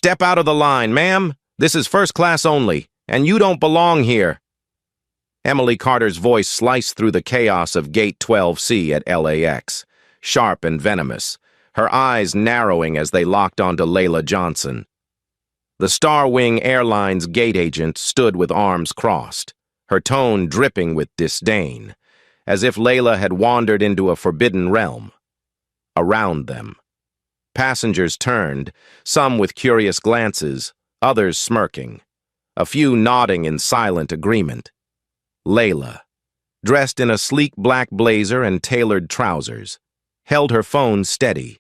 Step out of the line, ma'am. This is first class only, and you don't belong here. Emily Carter's voice sliced through the chaos of Gate 12C at LAX, sharp and venomous, her eyes narrowing as they locked onto Layla Johnson. The Star Wing Airline's gate agent stood with arms crossed, her tone dripping with disdain, as if Layla had wandered into a forbidden realm. Around them, passengers turned, some with curious glances, others smirking, a few nodding in silent agreement. Layla, dressed in a sleek black blazer and tailored trousers, held her phone steady,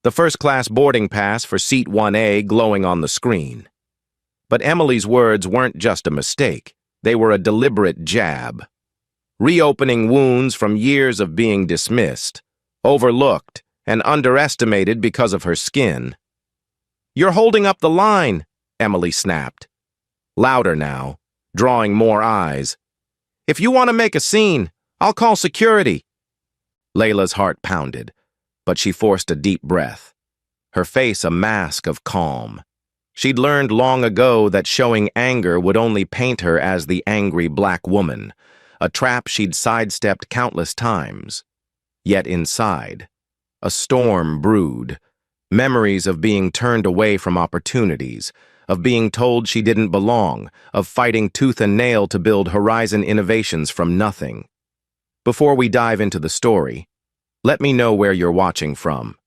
the first-class boarding pass for Seat 1A glowing on the screen. But Emily's words weren't just a mistake. They were a deliberate jab, reopening wounds from years of being dismissed, overlooked, and underestimated because of her skin. "You're holding up the line," Emily snapped. Louder now, drawing more eyes. "If you want to make a scene, I'll call security." Layla's heart pounded, but she forced a deep breath, her face a mask of calm. She'd learned long ago that showing anger would only paint her as the angry black woman, a trap she'd sidestepped countless times. Yet inside, a storm brewed, memories of being turned away from opportunities, of being told she didn't belong, of fighting tooth and nail to build Horizon innovations from nothing. Before we dive into the story, let me know where you're watching from.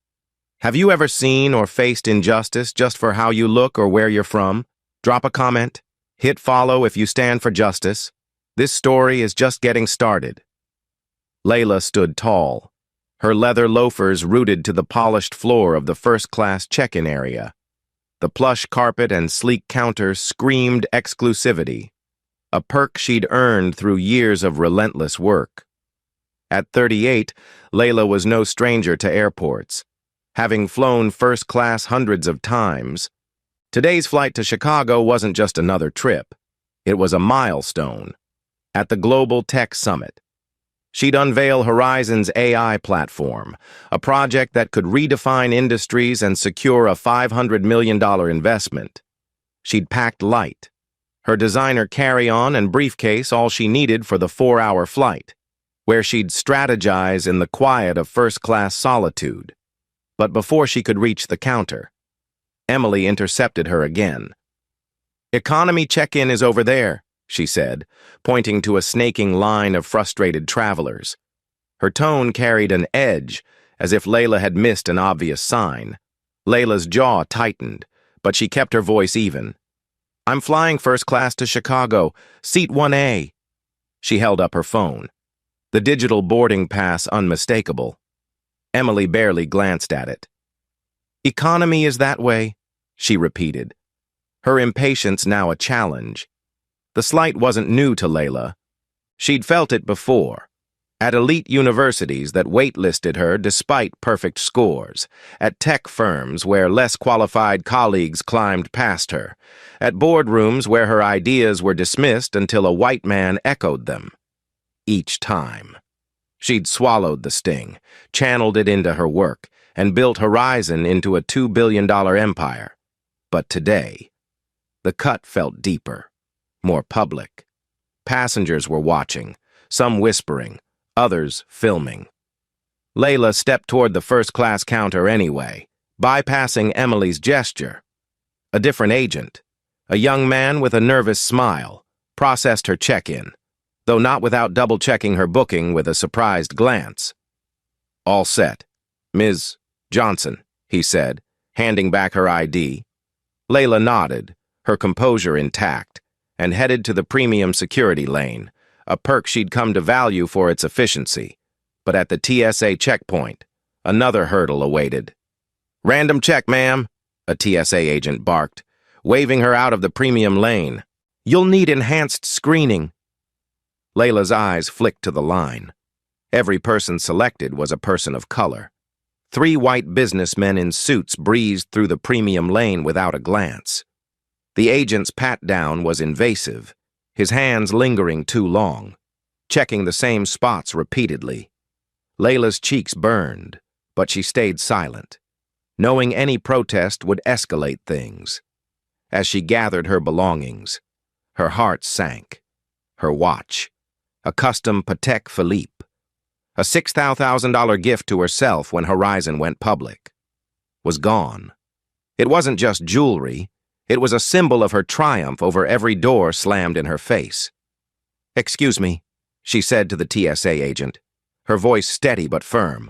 Have you ever seen or faced injustice just for how you look or where you're from? Drop a comment. Hit follow if you stand for justice. This story is just getting started. Layla stood tall, her leather loafers rooted to the polished floor of the first-class check-in area. The plush carpet and sleek counter screamed exclusivity, a perk she'd earned through years of relentless work. At 38, Layla was no stranger to airports, having flown first class hundreds of times. Today's flight to Chicago wasn't just another trip. It was a milestone. At the Global Tech Summit, she'd unveil Horizon's AI platform, a project that could redefine industries and secure a $500 million investment. She'd packed light, her designer carry-on and briefcase all she needed for the 4-hour flight, where she'd strategize in the quiet of first-class solitude. But before she could reach the counter, Emily intercepted her again. "Economy check-in is over there," she said, pointing to a snaking line of frustrated travelers. Her tone carried an edge, as if Layla had missed an obvious sign. Layla's jaw tightened, but she kept her voice even. "I'm flying first class to Chicago, Seat 1A. She held up her phone, the digital boarding pass unmistakable. Emily barely glanced at it. "Economy is that way," she repeated, her impatience now a challenge. The slight wasn't new to Layla. She'd felt it before, at elite universities that waitlisted her despite perfect scores, at tech firms where less qualified colleagues climbed past her, at boardrooms where her ideas were dismissed until a white man echoed them. Each time, she'd swallowed the sting, channeled it into her work, and built Horizon into a $2 billion empire. But today, the cut felt deeper, more public. Passengers were watching, some whispering, others filming. Layla stepped toward the first-class counter anyway, bypassing Emily's gesture. A different agent, a young man with a nervous smile, processed her check-in, though not without double-checking her booking with a surprised glance. "All set, Ms. Johnson," he said, handing back her ID. Layla nodded, her composure intact, and headed to the premium security lane, a perk she'd come to value for its efficiency. But at the TSA checkpoint, another hurdle awaited. "Random check, ma'am," a TSA agent barked, waving her out of the premium lane. "You'll need enhanced screening." Layla's eyes flicked to the line. Every person selected was a person of color. 3 white businessmen in suits breezed through the premium lane without a glance. The agent's pat-down was invasive, his hands lingering too long, checking the same spots repeatedly. Layla's cheeks burned, but she stayed silent. knowing any protest would escalate things. As she gathered her belongings, her heart sank. Her watch, a custom Patek Philippe, a $6,000 gift to herself when Horizon went public, was gone. It wasn't just jewelry, it was a symbol of her triumph over every door slammed in her face. "Excuse me," she said to the TSA agent, her voice steady but firm.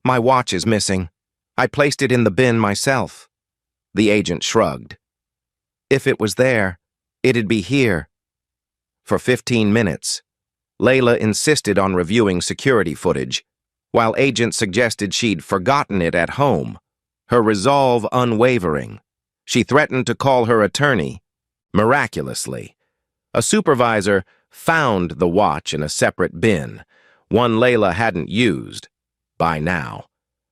"My watch is missing. I placed it in the bin myself." The agent shrugged. "If it was there, it'd be here." For 15 minutes, Layla insisted on reviewing security footage, while agents suggested she'd forgotten it at home, her resolve unwavering. She threatened to call her attorney. Miraculously, a supervisor found the watch in a separate bin, one Layla hadn't used. By now,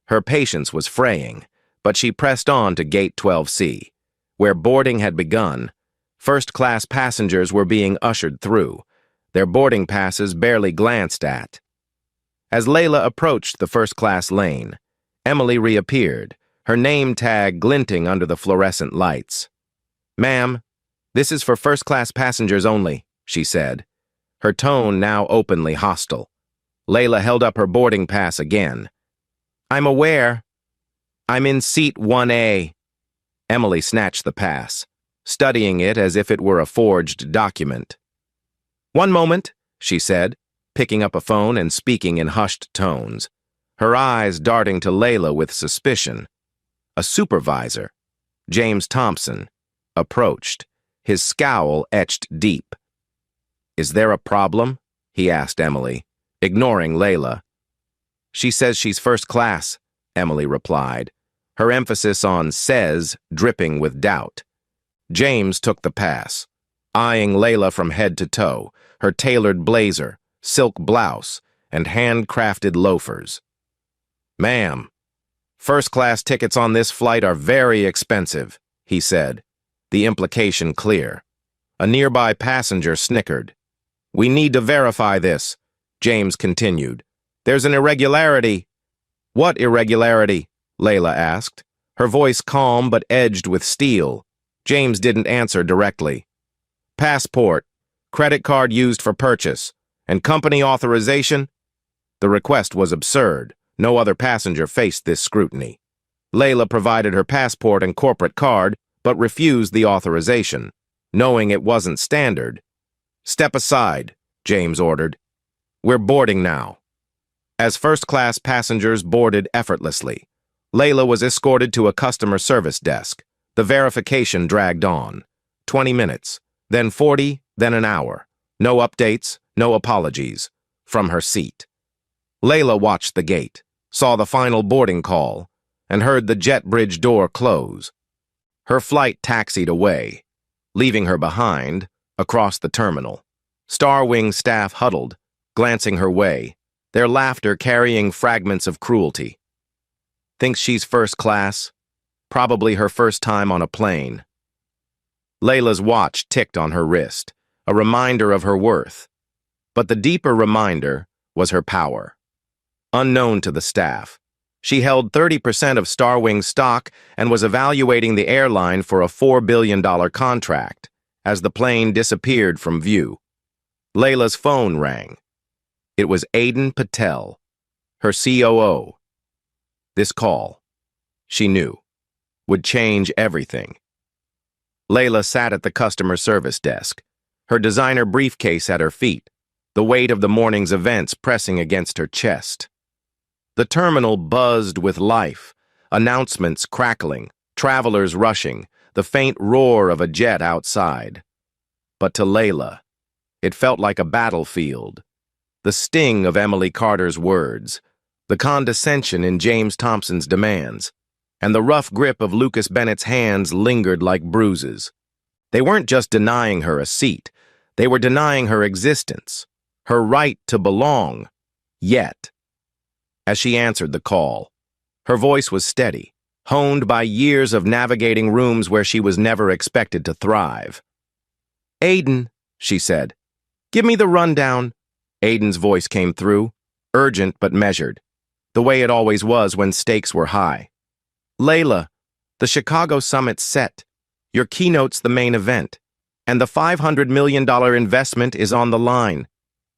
her patience was fraying, but she pressed on to Gate 12C, where boarding had begun. First-class passengers were being ushered through, their boarding passes barely glanced at. As Layla approached the first-class lane, Emily reappeared, her name tag glinting under the fluorescent lights. "Ma'am, this is for first-class passengers only," she said, her tone now openly hostile. Layla held up her boarding pass again. "I'm aware. I'm in seat 1A. Emily snatched the pass, studying it as if it were a forged document. "One moment," she said, picking up a phone and speaking in hushed tones, her eyes darting to Layla with suspicion. A supervisor, James Thompson, approached, his scowl etched deep. "Is there a problem?" he asked Emily, ignoring Layla. "She says she's first class," Emily replied, her emphasis on "says" dripping with doubt. James took the pass, eyeing Layla from head to toe, her tailored blazer, silk blouse, and handcrafted loafers. "Ma'am, first-class tickets on this flight are very expensive," he said, the implication clear. A nearby passenger snickered. "We need to verify this," James continued. "There's an irregularity." "What irregularity?" Layla asked, her voice calm but edged with steel. James didn't answer directly. "Passport, credit card used for purchase, and company authorization?" The request was absurd. No other passenger faced this scrutiny. Layla provided her passport and corporate card, but refused the authorization, knowing it wasn't standard. "Step aside," James ordered. "We're boarding now." As first-class passengers boarded effortlessly, Layla was escorted to a customer service desk. The verification dragged on. 20 minutes, then 40, then an hour. No updates, no apologies. From her seat. Layla watched the gate, saw the final boarding call, and heard the jet bridge door close. Her flight taxied away, leaving her behind, across the terminal. Starwing staff huddled, glancing her way, their laughter carrying fragments of cruelty. Thinks she's first class? Probably her first time on a plane. Layla's watch ticked on her wrist, a reminder of her worth. But the deeper reminder was her power. Unknown to the staff, she held 30% of Starwing's stock and was evaluating the airline for a $4 billion contract as the plane disappeared from view. Layla's phone rang. It was Aiden Patel, her COO. This call, she knew, would change everything. Layla sat at the customer service desk, her designer briefcase at her feet, the weight of the morning's events pressing against her chest. The terminal buzzed with life, announcements crackling, travelers rushing, the faint roar of a jet outside. But to Layla, it felt like a battlefield. The sting of Emily Carter's words, the condescension in James Thompson's demands, and the rough grip of Lucas Bennett's hands lingered like bruises. They weren't just denying her a seat, they were denying her existence, her right to belong, yet. As she answered the call, her voice was steady, honed by years of navigating rooms where she was never expected to thrive. "Aiden," she said, "give me the rundown." Aiden's voice came through, urgent but measured, the way it always was when stakes were high. Layla, the Chicago summit's set. Your keynote's the main event. And the $500 million investment is on the line.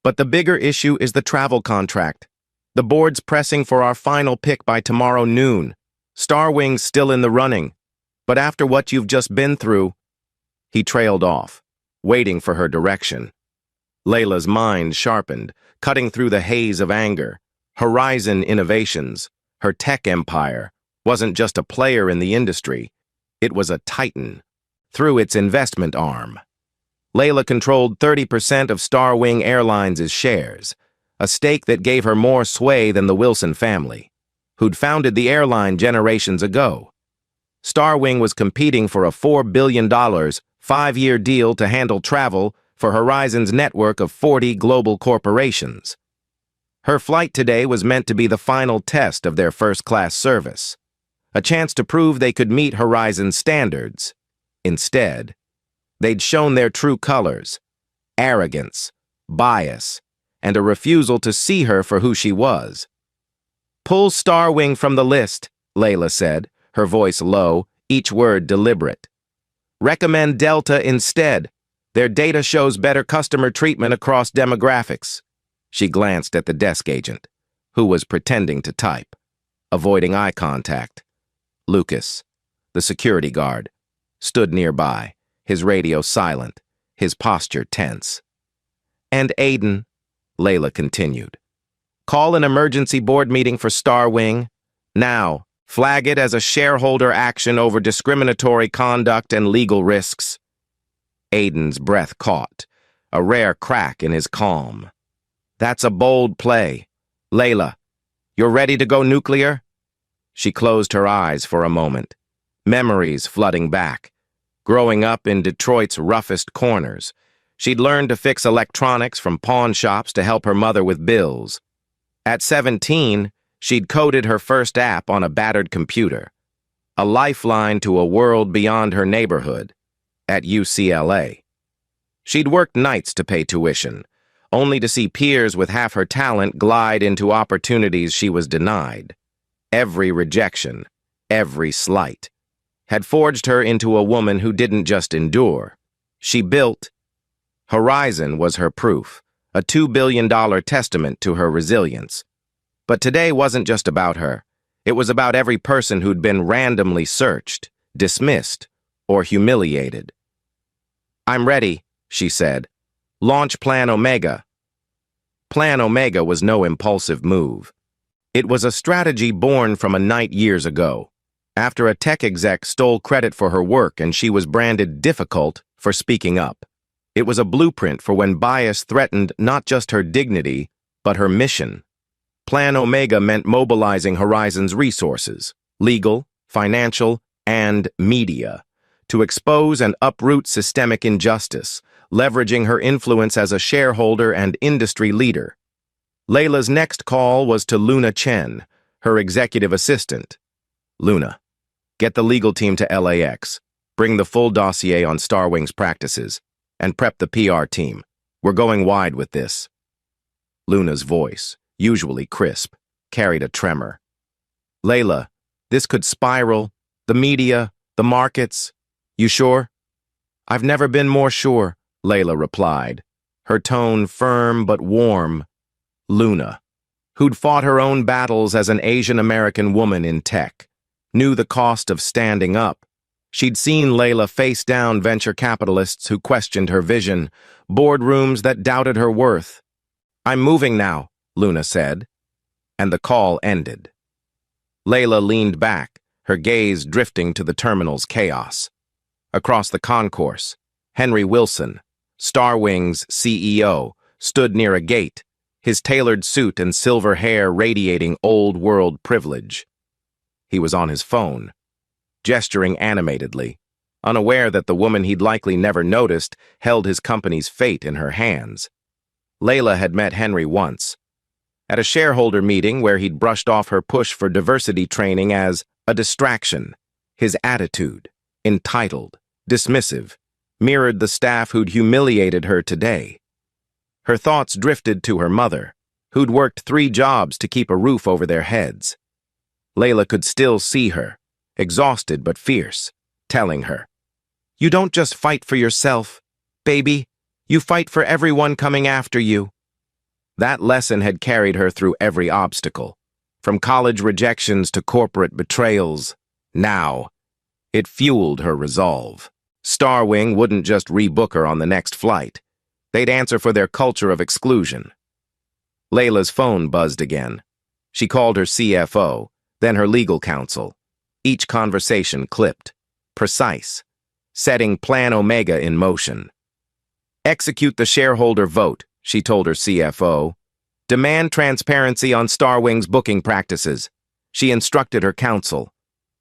But the bigger issue is the travel contract. The board's pressing for our final pick by tomorrow noon. Starwing's still in the running. But after what you've just been through, he trailed off, waiting for her direction. Layla's mind sharpened, cutting through the haze of anger. Horizon Innovations, her tech empire, wasn't just a player in the industry. It was a titan, through its investment arm. Layla controlled 30% of Starwing Airlines' shares, a stake that gave her more sway than the Wilson family, who'd founded the airline generations ago. Starwing was competing for a $4 billion, 5-year deal to handle travel for Horizon's network of 40 global corporations. Her flight today was meant to be the final test of their first-class service, a chance to prove they could meet Horizon's standards. Instead, they'd shown their true colors: arrogance, bias, and a refusal to see her for who she was. "Pull Starwing from the list," Layla said, her voice low, each word deliberate. "Recommend Delta instead. Their data shows better customer treatment across demographics." She glanced at the desk agent, who was pretending to type, avoiding eye contact. Lucas, the security guard, stood nearby, his radio silent, his posture tense. "And Aiden," Layla continued, "call an emergency board meeting for Starwing. Now, flag it as a shareholder action over discriminatory conduct and legal risks." Aiden's breath caught, a rare crack in his calm. "That's a bold play. Layla, you're ready to go nuclear?" She closed her eyes for a moment, memories flooding back. Growing up in Detroit's roughest corners, she'd learned to fix electronics from pawn shops to help her mother with bills. At 17, she'd coded her first app on a battered computer, a lifeline to a world beyond her neighborhood, at UCLA. She'd worked nights to pay tuition, only to see peers with half her talent glide into opportunities she was denied. Every rejection, every slight, had forged her into a woman who didn't just endure. She built. Horizon was her proof, a $2 billion testament to her resilience. But today wasn't just about her. It was about every person who'd been randomly searched, dismissed, or humiliated. "I'm ready," she said. "Launch Plan Omega." Plan Omega was no impulsive move. It was a strategy born from a night years ago, after a tech exec stole credit for her work and she was branded difficult for speaking up. It was a blueprint for when bias threatened not just her dignity, but her mission. Plan Omega meant mobilizing Horizon's resources, legal, financial, and media, to expose and uproot systemic injustice, leveraging her influence as a shareholder and industry leader. Layla's next call was to Luna Chen, her executive assistant. "Luna, get the legal team to LAX, bring the full dossier on Starwing's practices, and prep the PR team. We're going wide with this." Luna's voice, usually crisp, carried a tremor. "Layla, this could spiral. The media, the markets. You sure?" "I've never been more sure," Layla replied, her tone firm but warm. Luna, who'd fought her own battles as an Asian American woman in tech, knew the cost of standing up. She'd seen Layla face down venture capitalists who questioned her vision, boardrooms that doubted her worth. "I'm moving now," Luna said, and the call ended. Layla leaned back, her gaze drifting to the terminal's chaos. Across the concourse, Henry Wilson, Starwing's CEO, stood near a gate, his tailored suit and silver hair radiating old-world privilege. He was on his phone, gesturing animatedly, unaware that the woman he'd likely never noticed held his company's fate in her hands. Layla had met Henry once, at a shareholder meeting where he'd brushed off her push for diversity training as a distraction. His attitude, entitled, dismissive, mirrored the staff who'd humiliated her today. Her thoughts drifted to her mother, who'd worked 3 jobs to keep a roof over their heads. Layla could still see her, exhausted but fierce, telling her, "You don't just fight for yourself, baby. You fight for everyone coming after you." That lesson had carried her through every obstacle, from college rejections to corporate betrayals. Now, it fueled her resolve. Starwing wouldn't just rebook her on the next flight. They'd answer for their culture of exclusion. Layla's phone buzzed again. She called her CFO, then her legal counsel. Each conversation clipped, precise, setting Plan Omega in motion. "Execute the shareholder vote," she told her CFO. "Demand transparency on Starwing's booking practices," she instructed her counsel.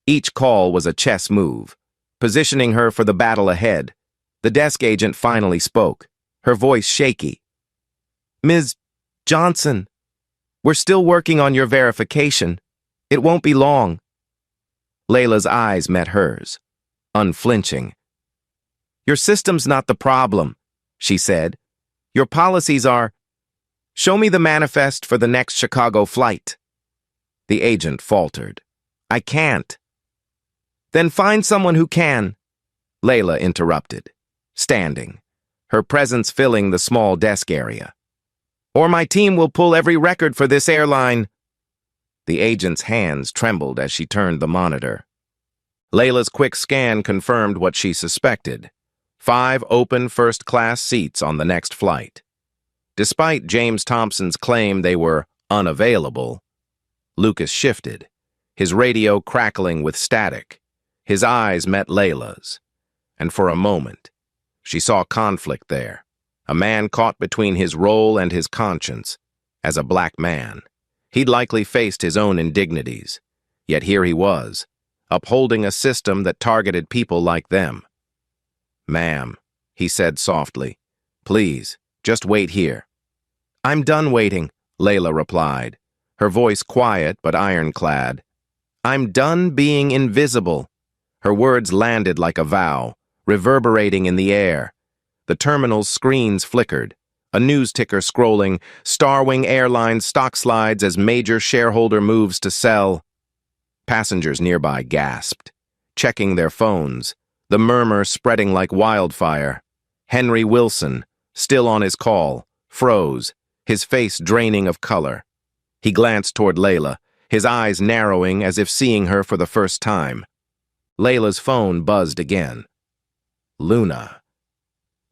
Each call was a chess move, positioning her for the battle ahead. The desk agent finally spoke, her voice shaky. "Ms. Johnson, we're still working on your verification. It won't be long." Layla's eyes met hers, unflinching. "Your system's not the problem," she said. "Your policies are. Show me the manifest for the next Chicago flight." The agent faltered. "I can't." "Then find someone who can," Layla interrupted, standing, her presence filling the small desk area. "Or my team will pull every record for this airline." The agent's hands trembled as she turned the monitor. Layla's quick scan confirmed what she suspected: 5 open first-class seats on the next flight. Despite James Thompson's claim they were unavailable, Lucas shifted, his radio crackling with static. His eyes met Layla's, and for a moment, she saw conflict there, a man caught between his role and his conscience. As a black man, he'd likely faced his own indignities, yet here he was, upholding a system that targeted people like them. "Ma'am," he said softly, "please, just wait here." "I'm done waiting," Layla replied, her voice quiet but ironclad. "I'm done being invisible." Her words landed like a vow, reverberating in the air. The terminal's screens flickered, a news ticker scrolling, Starwing Airline stock slides as major shareholder moves to sell. Passengers nearby gasped, checking their phones, the murmur spreading like wildfire. Henry Wilson, still on his call, froze, his face draining of color. He glanced toward Layla, his eyes narrowing as if seeing her for the first time. Layla's phone buzzed again. Luna.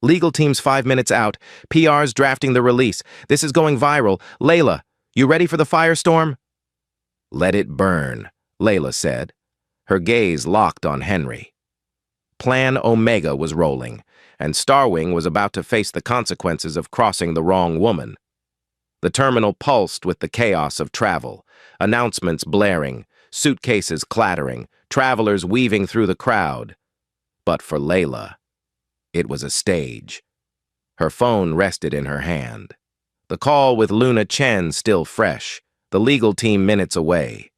"Legal team's 5 minutes out. PR's drafting the release. This is going viral. Layla, you ready for the firestorm?" "Let it burn," Layla said, her gaze locked on Henry. Plan Omega was rolling, and Starwing was about to face the consequences of crossing the wrong woman. The terminal pulsed with the chaos of travel, announcements blaring, suitcases clattering, travelers weaving through the crowd. But for Layla, it was a stage. Her phone rested in her hand. The call with Luna Chen still fresh, the legal team minutes away.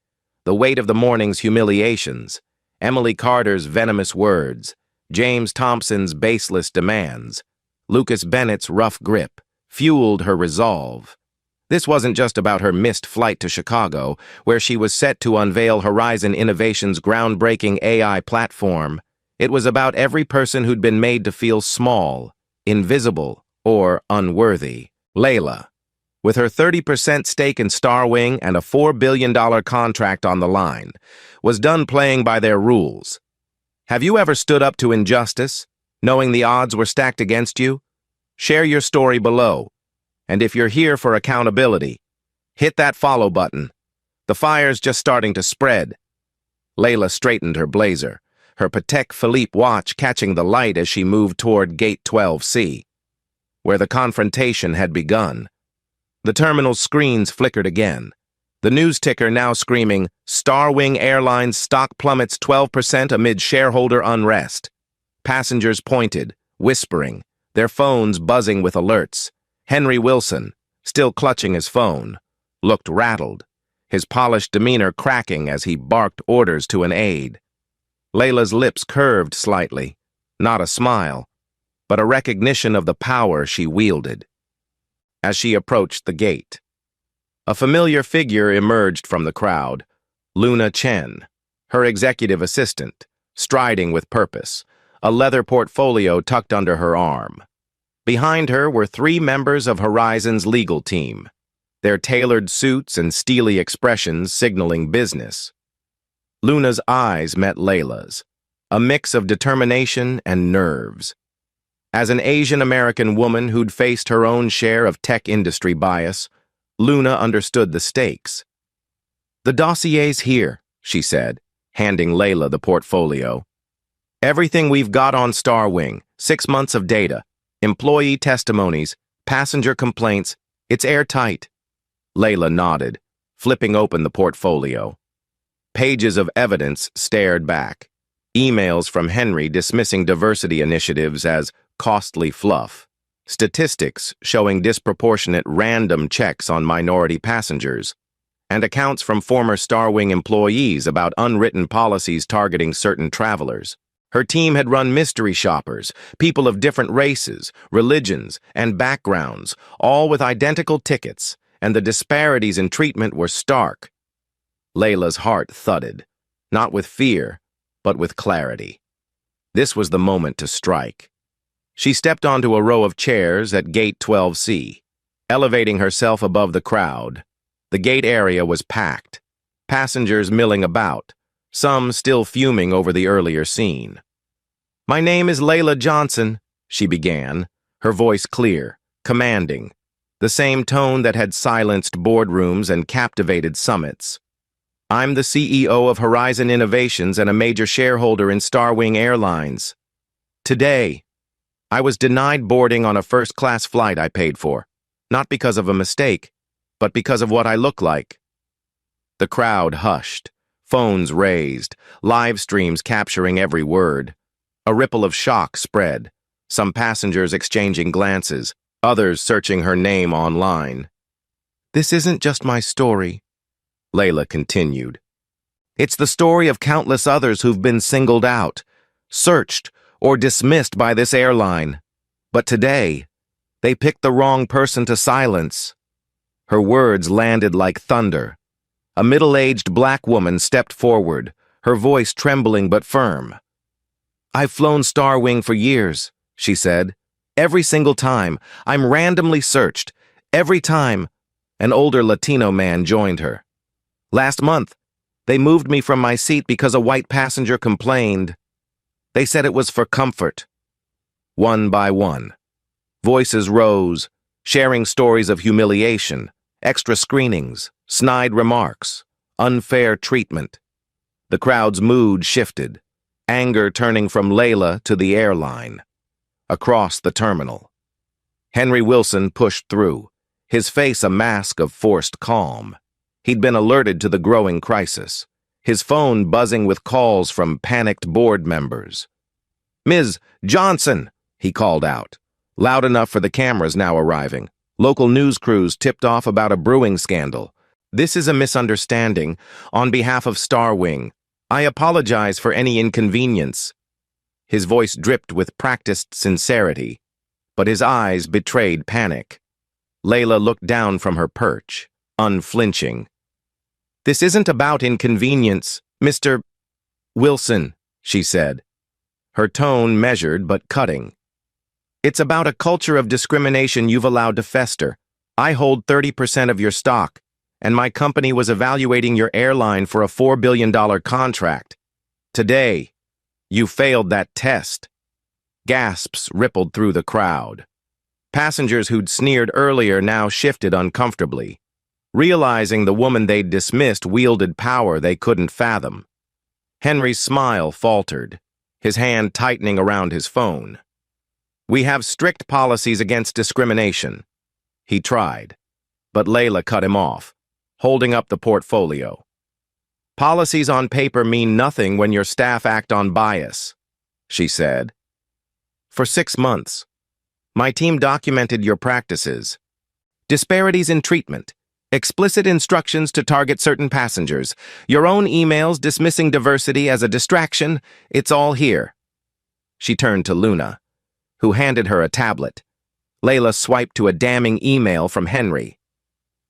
The weight of the morning's humiliations, Emily Carter's venomous words, James Thompson's baseless demands, Lucas Bennett's rough grip, fueled her resolve. This wasn't just about her missed flight to Chicago, where she was set to unveil Horizon Innovation's groundbreaking AI platform. It was about every person who'd been made to feel small, invisible, or unworthy. Layla, with her 30% stake in Starwing and a $4 billion contract on the line, was done playing by their rules. Have you ever stood up to injustice, knowing the odds were stacked against you? Share your story below. And if you're here for accountability, hit that follow button. The fire's just starting to spread. Layla straightened her blazer, her Patek Philippe watch catching the light as she moved toward Gate 12C, where the confrontation had begun. The terminal's screens flickered again, the news ticker now screaming, "Starwing Airlines stock plummets 12% amid shareholder unrest." Passengers pointed, whispering, their phones buzzing with alerts. Henry Wilson, still clutching his phone, looked rattled, his polished demeanor cracking as he barked orders to an aide. Layla's lips curved slightly, not a smile, but a recognition of the power she wielded. As she approached the gate, a familiar figure emerged from the crowd, Luna Chen. her executive assistant, striding with purpose, a leather portfolio tucked under her arm. Behind her were 3 members of Horizon's legal team, their tailored suits and steely expressions signaling business. Luna's eyes met Layla's, a mix of determination and nerves. As an Asian American woman who'd faced her own share of tech industry bias, Luna understood the stakes. "The dossier's here," she said, handing Layla the portfolio. "Everything we've got on Starwing, 6 months of data, employee testimonies, passenger complaints, it's airtight." Layla nodded, flipping open the portfolio. Pages of evidence stared back. Emails from Henry dismissing diversity initiatives as costly fluff. Statistics showing disproportionate random checks on minority passengers. And accounts from former Starwing employees about unwritten policies targeting certain travelers. Her team had run mystery shoppers, people of different races, religions, and backgrounds, all with identical tickets, and the disparities in treatment were stark. Layla's heart thudded, not with fear, but with clarity. This was the moment to strike. She stepped onto a row of chairs at Gate 12C, elevating herself above the crowd. The gate area was packed, passengers milling about, some still fuming over the earlier scene. "My name is Layla Johnson," she began, her voice clear, commanding, the same tone that had silenced boardrooms and captivated summits. "I'm the CEO of Horizon Innovations and a major shareholder in Starwing Airlines. Today, I was denied boarding on a first-class flight I paid for, not because of a mistake, but because of what I look like." The crowd hushed, phones raised, live streams capturing every word. A ripple of shock spread, some passengers exchanging glances, others searching her name online. "This isn't just my story," Layla continued. "It's the story of countless others who've been singled out, searched, or dismissed by this airline. But today, they picked the wrong person to silence." Her words landed like thunder. A middle-aged black woman stepped forward, her voice trembling but firm. "I've flown Starwing for years," she said. "Every single time, I'm randomly searched. Every time." An older Latino man joined her. "Last month, they moved me from my seat because a white passenger complained. They said it was for comfort." One by one, voices rose, sharing stories of humiliation, extra screenings, snide remarks, unfair treatment. The crowd's mood shifted, anger turning from Layla to the airline. Across the terminal, Henry Wilson pushed through, his face a mask of forced calm. He'd been alerted to the growing crisis, his phone buzzing with calls from panicked board members. "Ms. Johnson," he called out, loud enough for the cameras now arriving. Local news crews tipped off about a brewing scandal. "This is a misunderstanding. On behalf of Starwing, I apologize for any inconvenience." His voice dripped with practiced sincerity, but his eyes betrayed panic. Layla looked down from her perch, unflinching. "This isn't about inconvenience, Mr. Wilson," she said, her tone measured but cutting. "It's about a culture of discrimination you've allowed to fester. I hold 30% of your stock, and my company was evaluating your airline for a $4 billion contract. Today, you failed that test." Gasps rippled through the crowd. Passengers who'd sneered earlier now shifted uncomfortably, realizing the woman they'd dismissed wielded power they couldn't fathom. Henry's smile faltered, his hand tightening around his phone. "We have strict policies against discrimination," he tried, but Layla cut him off, holding up the portfolio. "Policies on paper mean nothing when your staff act on bias," she said. "For 6 months, my team documented your practices. Disparities in treatment, explicit instructions to target certain passengers, your own emails dismissing diversity as a distraction, it's all here." She turned to Luna, who handed her a tablet. Layla swiped to a damning email from Henry.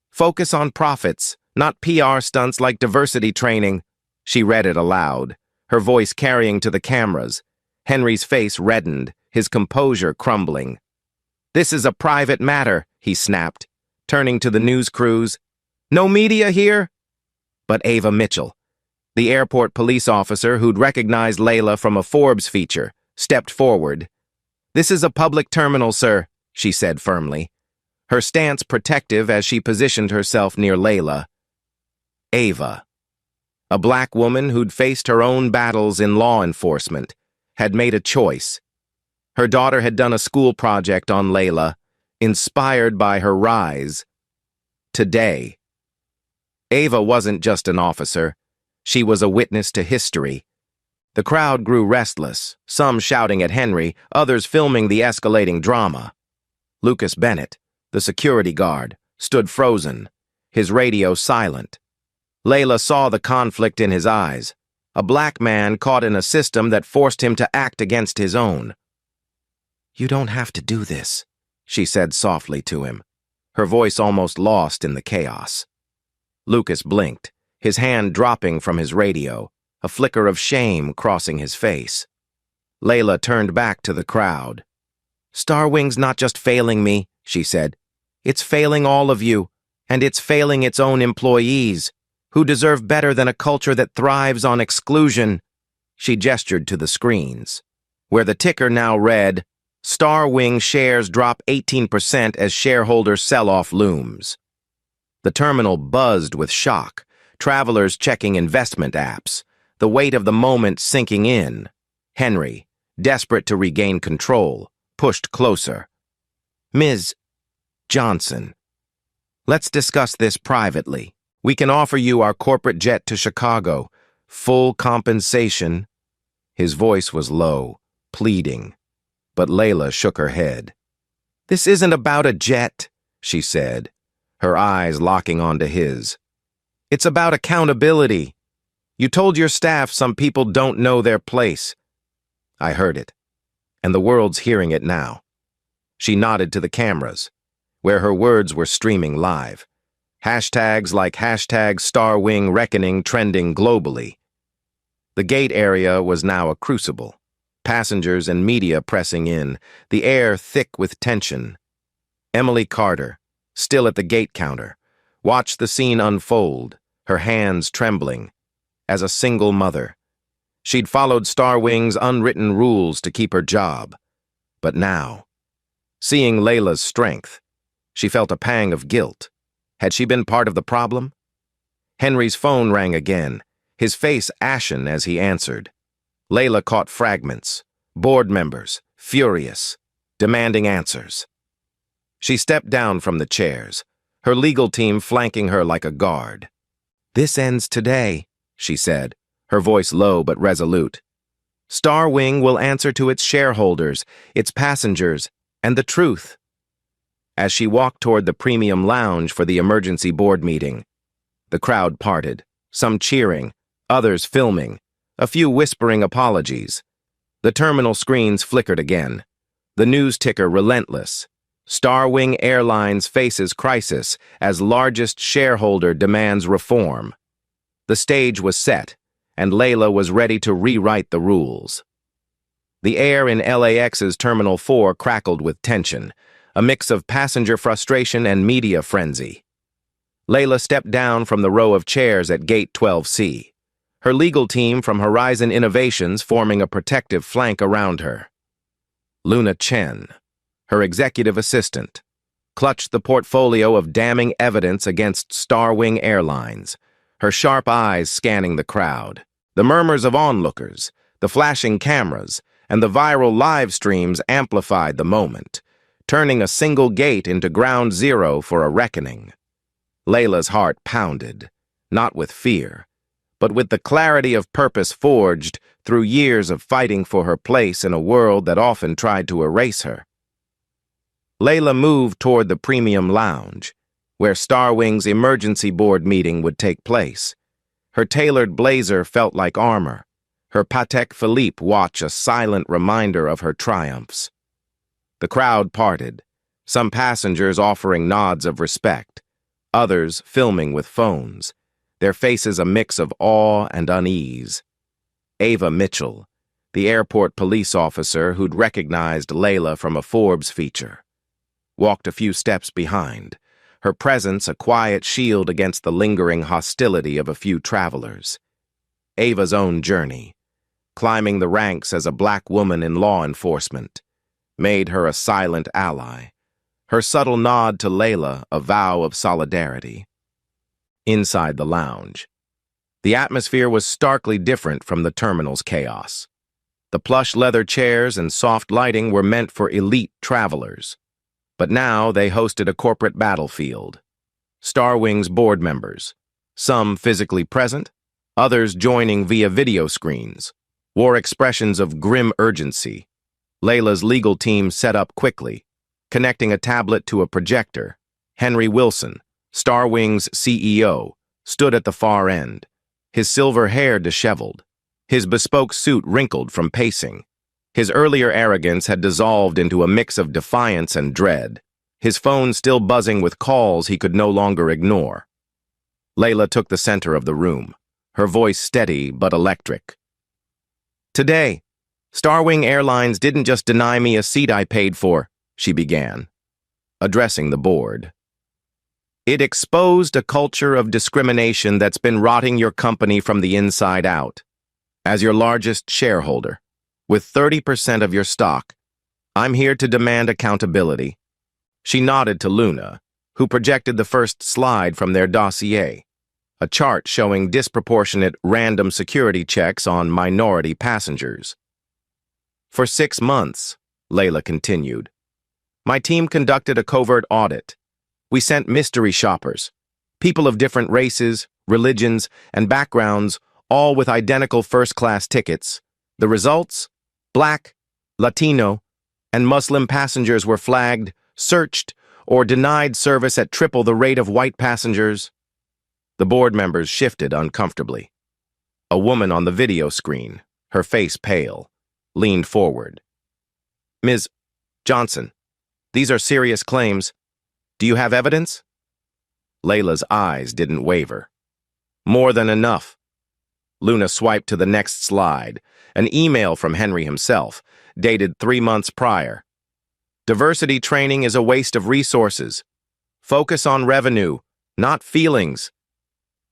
"Focus on profits, not PR stunts like diversity training," She read it aloud, her voice carrying to the cameras. Henry's face reddened, his composure crumbling. "This is a private matter," he snapped, turning to the news crews. "No media here?" But Ava Mitchell, the airport police officer who'd recognized Layla from a Forbes feature, stepped forward. "This is a public terminal, sir," she said firmly, her stance protective as she positioned herself near Layla. Ava, a black woman who'd faced her own battles in law enforcement, had made a choice. Her daughter had done a school project on Layla, inspired by her rise. Today, Ava wasn't just an officer. She was a witness to history. The crowd grew restless, some shouting at Henry, others filming the escalating drama. Lucas Bennett, the security guard, stood frozen, his radio silent. Layla saw the conflict in his eyes, a black man caught in a system that forced him to act against his own. "You don't have to do this," she said softly to him, her voice almost lost in the chaos. Lucas blinked, his hand dropping from his radio, a flicker of shame crossing his face. Layla turned back to the crowd. "Starwing's not just failing me," she said. "It's failing all of you, and it's failing its own employees, who deserve better than a culture that thrives on exclusion." She gestured to the screens, where the ticker now read, "Starwing shares drop 18% as shareholder sell-off looms." The terminal buzzed with shock, travelers checking investment apps, the weight of the moment sinking in. Henry, desperate to regain control, pushed closer. "Ms. Johnson, let's discuss this privately. We can offer you our corporate jet to Chicago, full compensation." His voice was low, pleading, but Layla shook her head. "This isn't about a jet," she said, her eyes locking onto his. "It's about accountability. You told your staff some people don't know their place." "I heard it, and the world's hearing it now." She nodded to the cameras, where her words were streaming live. Hashtags like #StarWingReckoning trending globally. The gate area was now a crucible, passengers and media pressing in, the air thick with tension. Emily Carter, still at the gate counter, watched the scene unfold, her hands trembling. As a single mother, she'd followed Starwing's unwritten rules to keep her job. But now, seeing Layla's strength, she felt a pang of guilt. Had she been part of the problem? Henry's phone rang again, his face ashen as he answered. Layla caught fragments, board members, furious, demanding answers. She stepped down from the chairs, her legal team flanking her like a guard. "This ends today," she said, her voice low but resolute. "Starwing will answer to its shareholders, its passengers, and the truth." As she walked toward the premium lounge for the emergency board meeting, the crowd parted, some cheering, others filming, a few whispering apologies. The terminal screens flickered again, the news ticker relentless. Starwing Airlines faces crisis as largest shareholder demands reform. The stage was set, and Layla was ready to rewrite the rules. The air in LAX's Terminal 4 crackled with tension, a mix of passenger frustration and media frenzy. Layla stepped down from the row of chairs at Gate 12C, her legal team from Horizon Innovations forming a protective flank around her. Luna Chen, her executive assistant, clutched the portfolio of damning evidence against Starwing Airlines, her sharp eyes scanning the crowd. The murmurs of onlookers, the flashing cameras, and the viral live streams amplified the moment, turning a single gate into ground zero for a reckoning. Layla's heart pounded, not with fear, but with the clarity of purpose forged through years of fighting for her place in a world that often tried to erase her. Layla moved toward the premium lounge, where Starwing's emergency board meeting would take place. Her tailored blazer felt like armor, her Patek Philippe watch a silent reminder of her triumphs. The crowd parted, some passengers offering nods of respect, others filming with phones, their faces a mix of awe and unease. Ava Mitchell, the airport police officer who'd recognized Layla from a Forbes feature, walked a few steps behind, her presence a quiet shield against the lingering hostility of a few travelers. Ava's own journey, climbing the ranks as a black woman in law enforcement, made her a silent ally, her subtle nod to Layla a vow of solidarity. Inside the lounge, the atmosphere was starkly different from the terminal's chaos. The plush leather chairs and soft lighting were meant for elite travelers, but now they hosted a corporate battlefield. Starwing's board members, some physically present, others joining via video screens, wore expressions of grim urgency. Layla's legal team set up quickly, connecting a tablet to a projector. Henry Wilson, Starwing's CEO, stood at the far end, his silver hair disheveled, his bespoke suit wrinkled from pacing. His earlier arrogance had dissolved into a mix of defiance and dread, his phone still buzzing with calls he could no longer ignore. Layla took the center of the room, her voice steady but electric. "Today, Starwing Airlines didn't just deny me a seat I paid for," she began, addressing the board. "It exposed a culture of discrimination that's been rotting your company from the inside out. As your largest shareholder, with 30% of your stock, I'm here to demand accountability." She nodded to Luna, who projected the first slide from their dossier, a chart showing disproportionate random security checks on minority passengers. "For 6 months," Layla continued, "my team conducted a covert audit. We sent mystery shoppers, people of different races, religions, and backgrounds, all with identical first-class tickets. The results? Black, Latino, and Muslim passengers were flagged, searched, or denied service at triple the rate of white passengers." The board members shifted uncomfortably. A woman on the video screen, her face pale, leaned forward. "Ms. Johnson, these are serious claims. Do you have evidence?" Layla's eyes didn't waver. "More than enough." Luna swiped to the next slide, an email from Henry himself, dated 3 months prior. "Diversity training is a waste of resources. Focus on revenue, not feelings."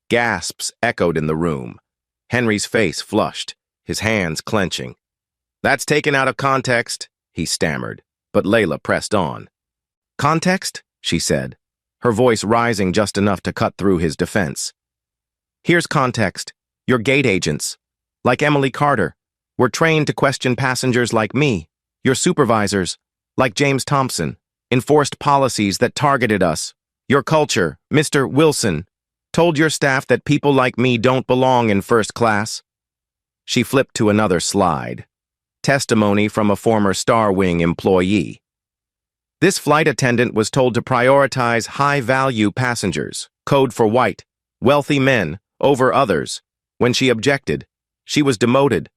Gasps echoed in the room. Henry's face flushed, his hands clenching. "That's taken out of context," he stammered, but Layla pressed on. "Context?" she said, her voice rising just enough to cut through his defense. "Here's context. Your gate agents, like Emily Carter, were trained to question passengers like me. Your supervisors, like James Thompson, enforced policies that targeted us. Your culture, Mr. Wilson, told your staff that people like me don't belong in first class." She flipped to another slide. Testimony from a former Starwing employee. "This flight attendant was told to prioritize high-value passengers, code for white, wealthy men, over others. When she objected, she was demoted."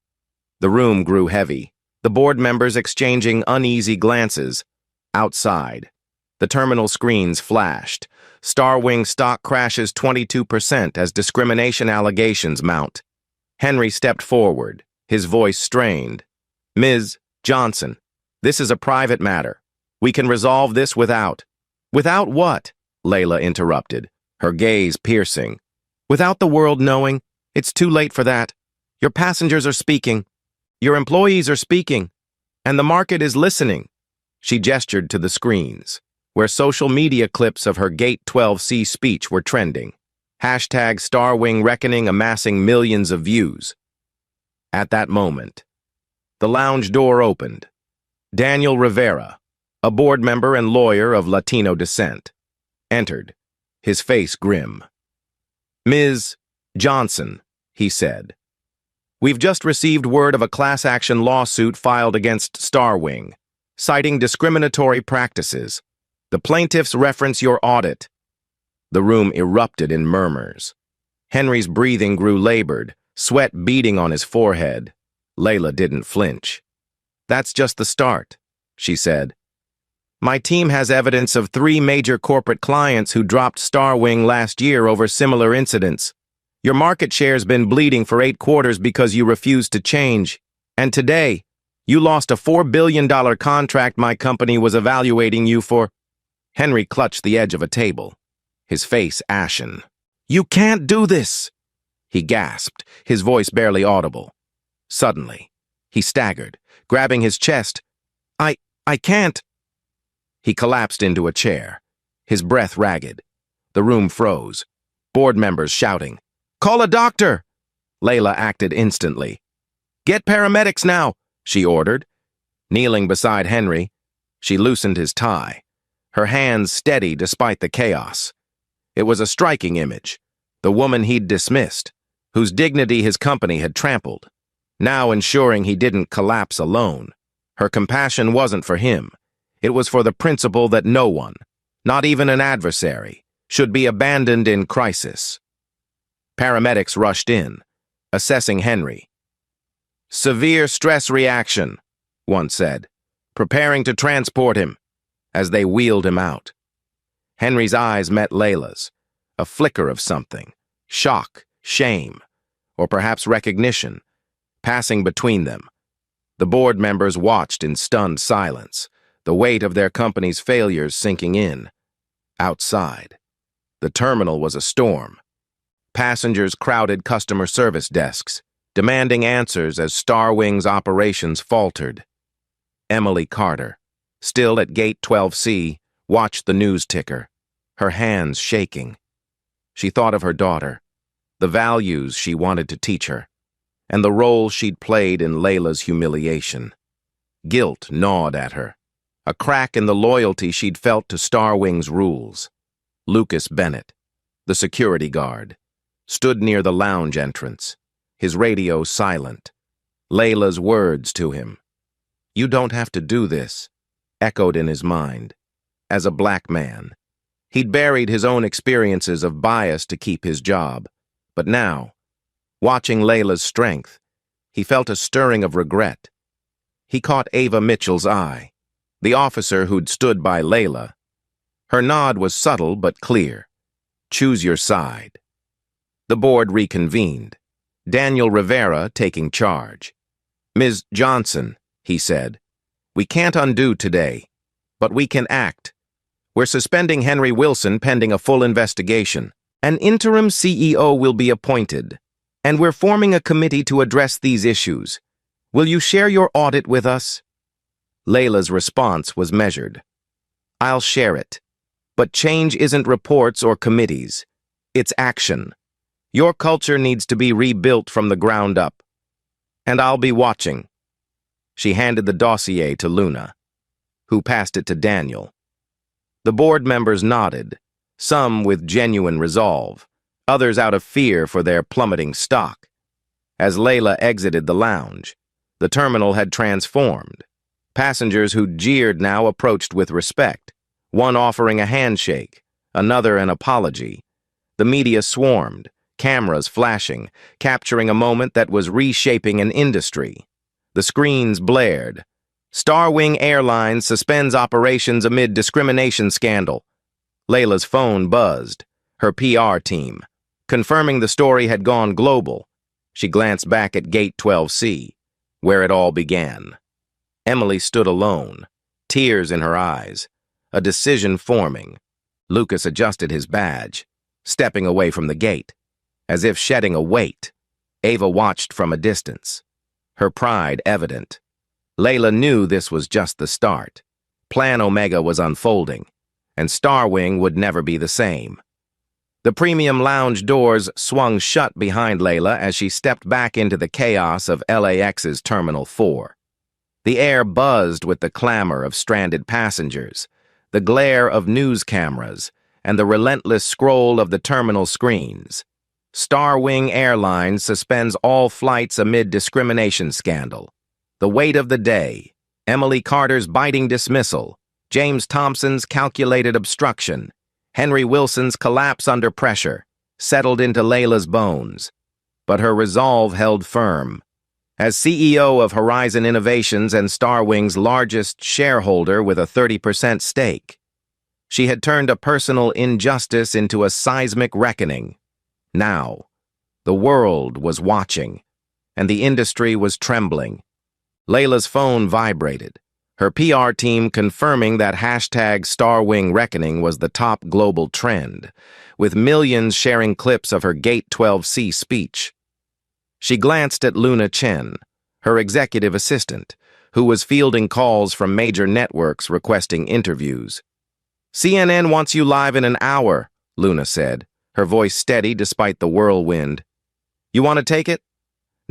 The room grew heavy, the board members exchanging uneasy glances. Outside, the terminal screens flashed. Starwing stock crashes 22% as discrimination allegations mount. Henry stepped forward, his voice strained. "Ms. Johnson, this is a private matter. We can resolve this without—" "Without what?" Layla interrupted, her gaze piercing. "Without the world knowing. It's too late for that. Your passengers are speaking. Your employees are speaking. And the market is listening." She gestured to the screens, where social media clips of her Gate 12C speech were trending. Hashtag Starwing Reckoning amassing millions of views. At that moment, the lounge door opened. Daniel Rivera, a board member and lawyer of Latino descent, entered, his face grim. "Ms. Johnson," he said, "we've just received word of a class action lawsuit filed against Starwing, citing discriminatory practices. The plaintiffs reference your audit." The room erupted in murmurs. Henry's breathing grew labored, sweat beading on his forehead. Layla didn't flinch. "That's just the start," she said. "My team has evidence of 3 major corporate clients who dropped Starwing last year over similar incidents. Your market share's been bleeding for 8 quarters because you refused to change. And today, you lost a $4 billion contract my company was evaluating you for. Henry clutched the edge of a table, his face ashen. You can't do this, he gasped, his voice barely audible. Suddenly, he staggered, grabbing his chest. I can't. He collapsed into a chair, his breath ragged. The room froze, board members shouting. Call a doctor! Layla acted instantly. Get paramedics now, she ordered. Kneeling beside Henry, she loosened his tie, her hands steady despite the chaos. It was a striking image, the woman he'd dismissed, whose dignity his company had trampled, now ensuring he didn't collapse alone. Her compassion wasn't for him. It was for the principle that no one, not even an adversary, should be abandoned in crisis. Paramedics rushed in, assessing Henry. Severe stress reaction, one said, preparing to transport him, as they wheeled him out. Henry's eyes met Layla's, a flicker of something, shock, shame, or perhaps recognition, passing between them. The board members watched in stunned silence, the weight of their company's failures sinking in. Outside, the terminal was a storm. Passengers crowded customer service desks, demanding answers as Starwing's operations faltered. Emily Carter, still at Gate 12C, watched the news ticker, her hands shaking. She thought of her daughter, the values she wanted to teach her, and the role she'd played in Layla's humiliation. Guilt gnawed at her, a crack in the loyalty she'd felt to Starwing's rules. Lucas Bennett, the security guard, stood near the lounge entrance, his radio silent. Layla's words to him, "You don't have to do this," echoed in his mind. As a black man, he'd buried his own experiences of bias to keep his job, but now, watching Layla's strength, he felt a stirring of regret. He caught Ava Mitchell's eye, the officer who'd stood by Layla. Her nod was subtle but clear. Choose your side. The board reconvened, Daniel Rivera taking charge. Ms. Johnson, he said, we can't undo today, but we can act. We're suspending Henry Wilson pending a full investigation. An interim CEO will be appointed, and we're forming a committee to address these issues. Will you share your audit with us? Layla's response was measured. I'll share it. But change isn't reports or committees. It's action. Your culture needs to be rebuilt from the ground up. And I'll be watching. She handed the dossier to Luna, who passed it to Daniel. The board members nodded, some with genuine resolve, others out of fear for their plummeting stock. As Layla exited the lounge, the terminal had transformed. Passengers who jeered now approached with respect, one offering a handshake, another an apology. The media swarmed, cameras flashing, capturing a moment that was reshaping an industry. The screens blared. Starwing Airline suspends operations amid discrimination scandal. Layla's phone buzzed, her PR team, confirming the story had gone global. She glanced back at Gate 12C, where it all began. Emily stood alone, tears in her eyes, a decision forming. Lucas adjusted his badge, stepping away from the gate, as if shedding a weight. Ava watched from a distance, her pride evident. Layla knew this was just the start. Plan Omega was unfolding, and Starwing would never be the same. The premium lounge doors swung shut behind Layla as she stepped back into the chaos of LAX's Terminal 4. The air buzzed with the clamor of stranded passengers, the glare of news cameras, and the relentless scroll of the terminal screens. Starwing Airlines suspends all flights amid discrimination scandal. The weight of the day, Emily Carter's biting dismissal, James Thompson's calculated obstruction, Henry Wilson's collapse under pressure, settled into Layla's bones. But her resolve held firm. As CEO of Horizon Innovations and Starwing's largest shareholder with a 30% stake, she had turned a personal injustice into a seismic reckoning. Now, The world was watching, and the industry was trembling. Layla's phone vibrated, her PR team confirming that hashtag Starwing Reckoning was the top global trend, with millions sharing clips of her Gate 12C speech. She glanced at Luna Chen, her executive assistant, who was fielding calls from major networks requesting interviews. "CNN wants you live in an hour," Luna said, her voice steady despite the whirlwind. "You want to take it?"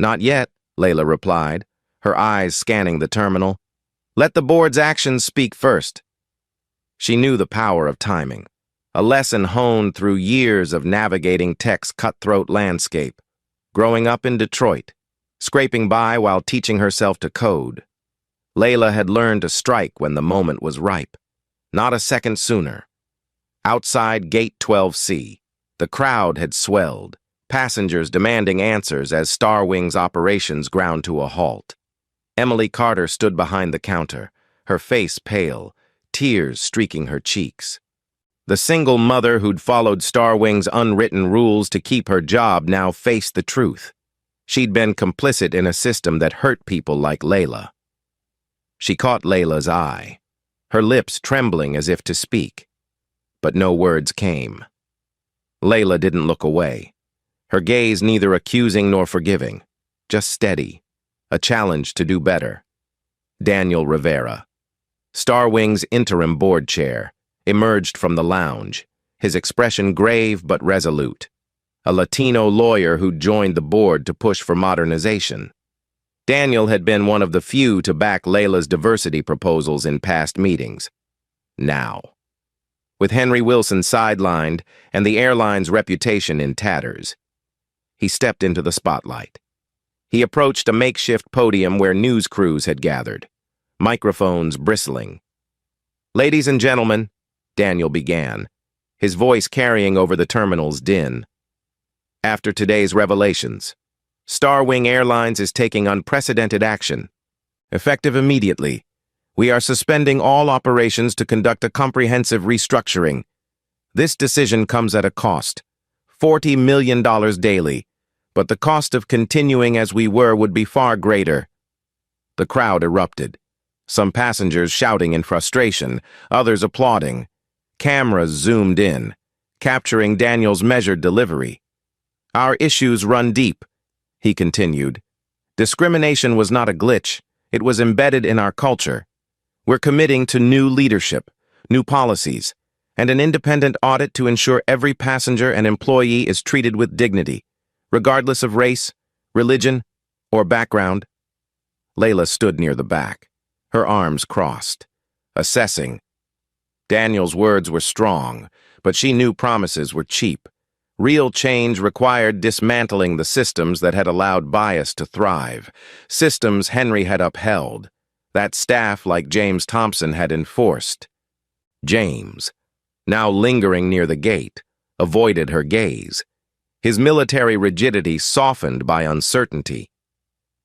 "Not yet," Layla replied, her eyes scanning the terminal. "Let the board's actions speak first." She knew the power of timing, a lesson honed through years of navigating tech's cutthroat landscape, growing up in Detroit, scraping by while teaching herself to code. Layla had learned to strike when the moment was ripe, not a second sooner. Outside Gate 12C, the crowd had swelled, passengers demanding answers as Starwing's operations ground to a halt. Emily Carter stood behind the counter, her face pale, tears streaking her cheeks. The single mother who'd followed Starwing's unwritten rules to keep her job now faced the truth. She'd been complicit in a system that hurt people like Layla. She caught Layla's eye, her lips trembling as if to speak, but no words came. Layla didn't look away, her gaze neither accusing nor forgiving, just steady, a challenge to do better. Daniel Rivera, Starwing's interim board chair, emerged from the lounge, his expression grave but resolute, a Latino lawyer who'd joined the board to push for modernization. Daniel had been one of the few to back Layla's diversity proposals in past meetings. Now, with Henry Wilson sidelined and the airline's reputation in tatters, he stepped into the spotlight. He approached a makeshift podium where news crews had gathered, microphones bristling. "Ladies and gentlemen," Daniel began, his voice carrying over the terminal's din. "After today's revelations, Starwing Airlines is taking unprecedented action. Effective immediately, we are suspending all operations to conduct a comprehensive restructuring. This decision comes at a cost, $40 million daily, but the cost of continuing as we were would be far greater." The crowd erupted, some passengers shouting in frustration, others applauding. Cameras zoomed in, capturing Daniel's measured delivery. "Our issues run deep," he continued. "Discrimination was not a glitch, it was embedded in our culture. We're committing to new leadership, new policies, and an independent audit to ensure every passenger and employee is treated with dignity, regardless of race, religion, or background." Layla stood near the back, her arms crossed, assessing. Daniel's words were strong, but she knew promises were cheap. Real change required dismantling the systems that had allowed bias to thrive, systems Henry had upheld, that staff like James Thompson had enforced. James, now lingering near the gate, avoided her gaze, his military rigidity softened by uncertainty.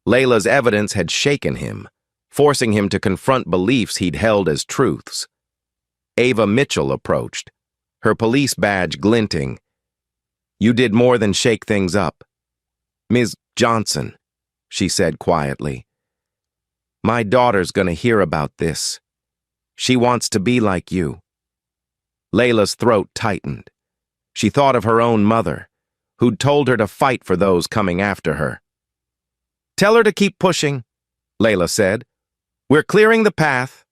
Layla's evidence had shaken him, forcing him to confront beliefs he'd held as truths. Ava Mitchell approached, her police badge glinting. "You did more than shake things up. Ms. Johnson," she said quietly, "my daughter's gonna hear about this. She wants to be like you." Layla's throat tightened. She thought of her own mother, who'd told her to fight for those coming after her. "Tell her to keep pushing," Layla said. "We're clearing the path."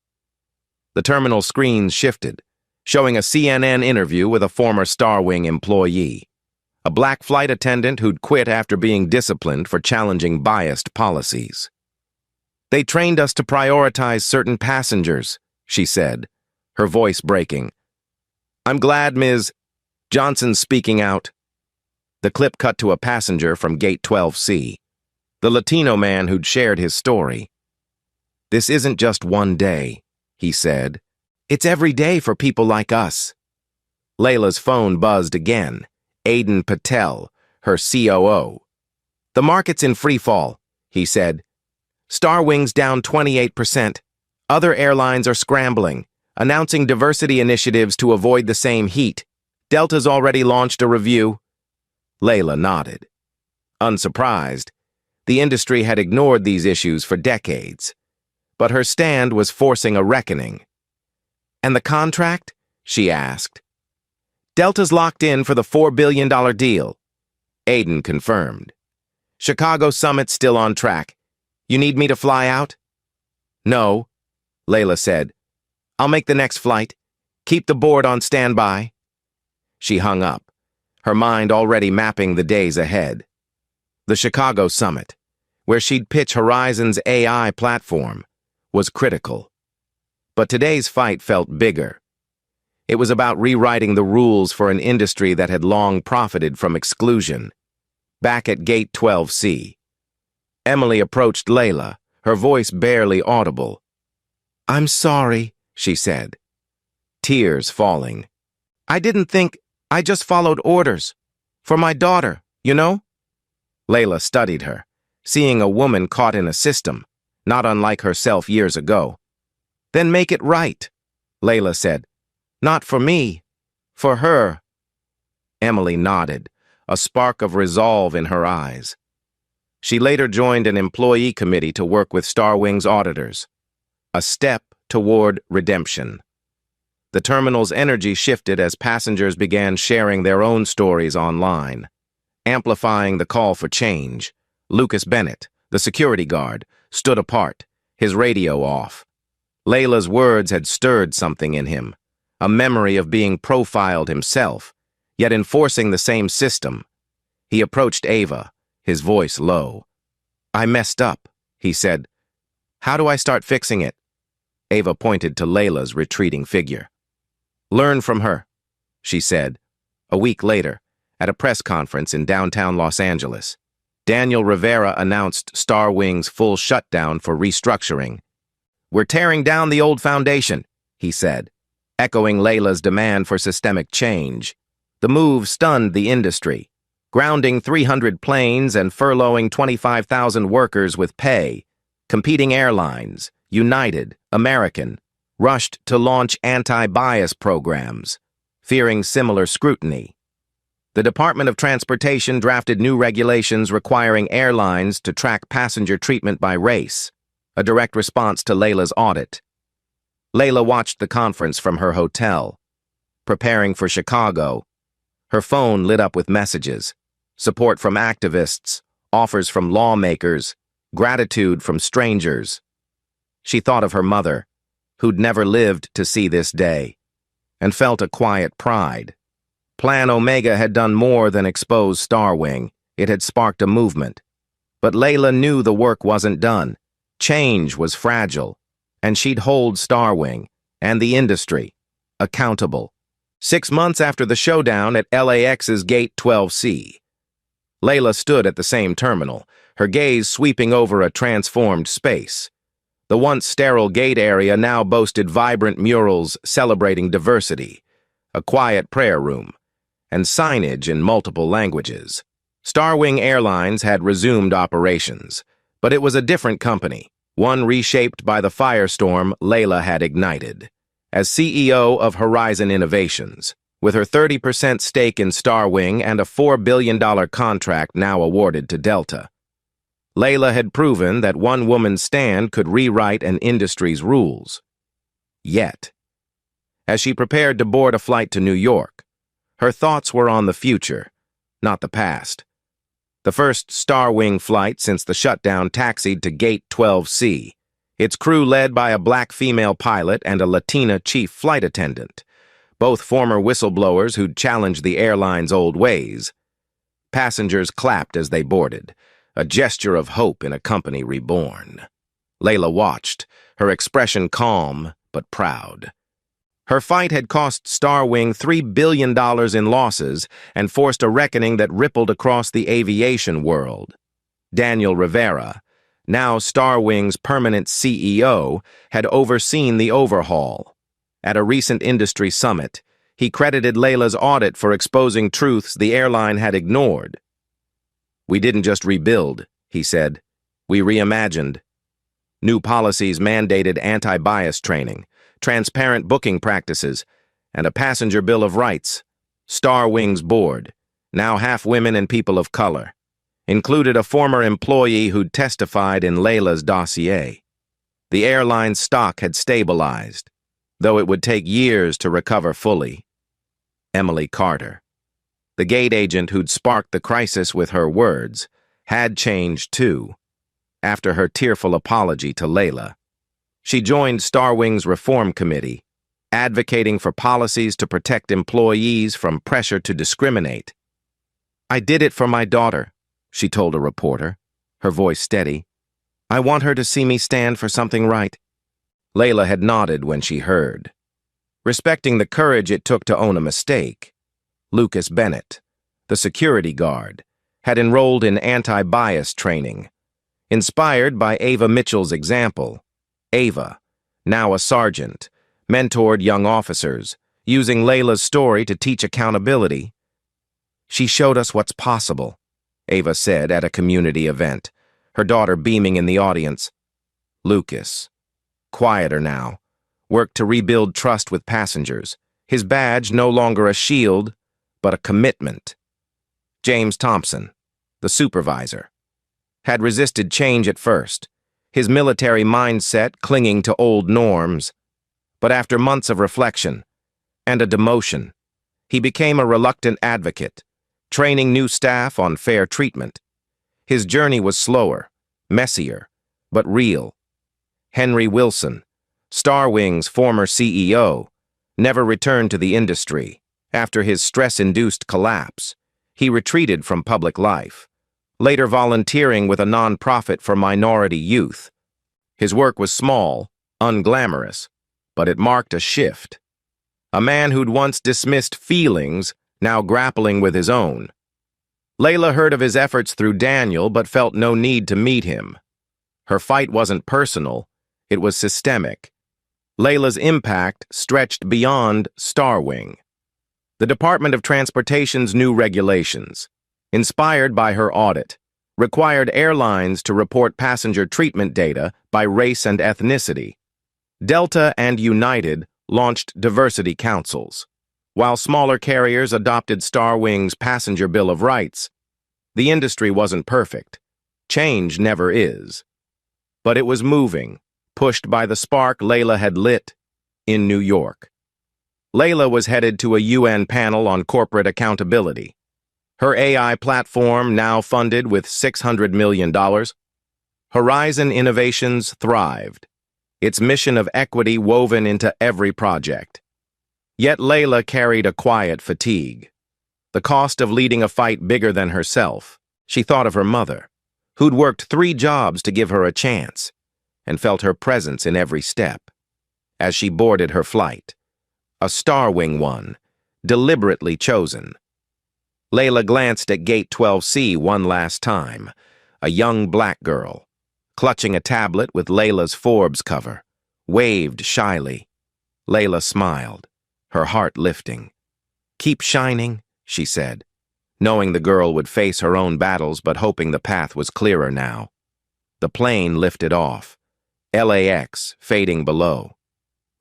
The terminal screens shifted, showing a CNN interview with a former Starwing employee, a black flight attendant who'd quit after being disciplined for challenging biased policies. "They trained us to prioritize certain passengers," she said, her voice breaking. "I'm glad Ms. Johnson's speaking out." The clip cut to a passenger from Gate 12C, the Latino man who'd shared his story. "This isn't just one day," he said. "It's every day for people like us." Layla's phone buzzed again. Aiden Patel, her COO. "The market's in free fall," he said. "Starwing's down 28%. Other airlines are scrambling, announcing diversity initiatives to avoid the same heat. Delta's already launched a review." Layla nodded. Unsurprised, the industry had ignored these issues for decades. But her stand was forcing a reckoning. "And the contract?" she asked. "Delta's locked in for the $4 billion deal." Aiden confirmed. "Chicago Summit still on track. You need me to fly out?" "No," Layla said. "I'll make the next flight. Keep the board on standby." She hung up, her mind already mapping the days ahead. The Chicago Summit, where she'd pitch Horizon's AI platform, was critical. But today's fight felt bigger. It was about rewriting the rules for an industry that had long profited from exclusion. Back at Gate 12C, Emily approached Layla, her voice barely audible. "I'm sorry," she said, tears falling. "I didn't think, I just followed orders. For my daughter, you know?" Layla studied her, seeing a woman caught in a system, not unlike herself years ago. "Then make it right," Layla said. "Not for me, for her." Emily nodded, a spark of resolve in her eyes. She later joined an employee committee to work with Starwing's auditors. A step toward redemption. The terminal's energy shifted as passengers began sharing their own stories online. Amplifying the call for change, Lucas Bennett, the security guard, stood apart, his radio off. Layla's words had stirred something in him, a memory of being profiled himself, yet enforcing the same system. He approached Ava, his voice low. "I messed up," he said. "How do I start fixing it?" Ava pointed to Layla's retreating figure. "Learn from her," she said. A week later, at a press conference in downtown Los Angeles, Daniel Rivera announced Starwing's full shutdown for restructuring. "We're tearing down the old foundation," he said, echoing Layla's demand for systemic change. The move stunned the industry, grounding 300 planes and furloughing 25,000 workers with pay. Competing airlines, United, American, rushed to launch anti-bias programs, fearing similar scrutiny. The Department of Transportation drafted new regulations requiring airlines to track passenger treatment by race, a direct response to Layla's audit. Layla watched the conference from her hotel. Preparing for Chicago, her phone lit up with messages, support from activists, offers from lawmakers, gratitude from strangers. She thought of her mother, who'd never lived to see this day, and felt a quiet pride. Plan Omega had done more than expose Starwing. It had sparked a movement. But Layla knew the work wasn't done. Change was fragile, and she'd hold Starwing and the industry accountable. 6 months after the showdown at LAX's Gate 12C, Layla stood at the same terminal, her gaze sweeping over a transformed space. The once sterile gate area now boasted vibrant murals celebrating diversity, a quiet prayer room, and signage in multiple languages. Starwing Airlines had resumed operations, but it was a different company, one reshaped by the firestorm Layla had ignited. As CEO of Horizon Innovations, with her 30% stake in Starwing and a $4 billion contract now awarded to Delta, Layla had proven that one woman's stand could rewrite an industry's rules. Yet, as she prepared to board a flight to New York, her thoughts were on the future, not the past. The first Starwing flight since the shutdown taxied to Gate 12C, its crew led by a black female pilot and a Latina chief flight attendant, both former whistleblowers who'd challenged the airline's old ways. Passengers clapped as they boarded, a gesture of hope in a company reborn. Layla watched, her expression calm but proud. Her fight had cost Starwing $3 billion in losses and forced a reckoning that rippled across the aviation world. Daniel Rivera, now Starwing's permanent CEO, had overseen the overhaul. At a recent industry summit, he credited Layla's audit for exposing truths the airline had ignored. "We didn't just rebuild," he said. "We reimagined. New policies mandated anti-bias training, transparent booking practices, and a passenger bill of rights. Starwing's board, now half women and people of color, included a former employee who'd testified in Layla's dossier. The airline's stock had stabilized, though it would take years to recover fully. Emily Carter, the gate agent who'd sparked the crisis with her words, had changed too. After her tearful apology to Layla, she joined Starwing's Reform Committee, advocating for policies to protect employees from pressure to discriminate. "I did it for my daughter," she told a reporter, her voice steady. "I want her to see me stand for something right." Layla had nodded when she heard. Respecting the courage it took to own a mistake, Lucas Bennett, the security guard, had enrolled in anti-bias training. Inspired by Ava Mitchell's example, Ava, now a sergeant, mentored young officers, using Layla's story to teach accountability. "She showed us what's possible," Ava said at a community event, her daughter beaming in the audience. Lucas, quieter now, worked to rebuild trust with passengers, his badge no longer a shield, but a commitment. James Thompson, the supervisor, had resisted change at first, his military mindset clinging to old norms. But after months of reflection and a demotion, he became a reluctant advocate, training new staff on fair treatment. His journey was slower, messier, but real. Henry Wilson, Starwing's former CEO, never returned to the industry. After his stress-induced collapse, he retreated from public life, later volunteering with a nonprofit for minority youth. His work was small, unglamorous, but it marked a shift. A man who'd once dismissed feelings, now grappling with his own. Layla heard of his efforts through Daniel, but felt no need to meet him. Her fight wasn't personal, it was systemic. Layla's impact stretched beyond Starwing. The Department of Transportation's new regulations, inspired by her audit, required airlines to report passenger treatment data by race and ethnicity. Delta and United launched diversity councils, while smaller carriers adopted Starwing's Passenger Bill of Rights. The industry wasn't perfect. Change never is. But it was moving, pushed by the spark Layla had lit in New York. Layla was headed to a UN panel on corporate accountability. Her AI platform now funded with $600 million. Horizon Innovations thrived, its mission of equity woven into every project. Yet Layla carried a quiet fatigue. The cost of leading a fight bigger than herself. She thought of her mother, who'd worked 3 jobs to give her a chance, and felt her presence in every step. As she boarded her flight, a Starwing one, deliberately chosen. Layla glanced at Gate 12C one last time, a young black girl, clutching a tablet with Layla's Forbes cover, waved shyly. Layla smiled, her heart lifting. "Keep shining," she said, knowing the girl would face her own battles but hoping the path was clearer now. The plane lifted off, LAX fading below.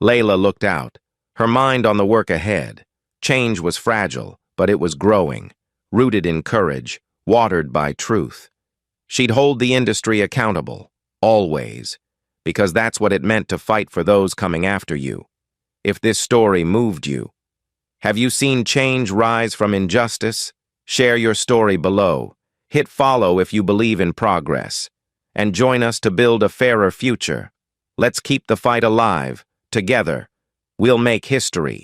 Layla looked out, her mind on the work ahead. Change was fragile, but it was growing, rooted in courage, watered by truth. She'd hold the industry accountable, always, because that's what it meant to fight for those coming after you. If this story moved you, have you seen change rise from injustice? Share your story below. Hit follow if you believe in progress. And join us to build a fairer future. Let's keep the fight alive. Together, we'll make history.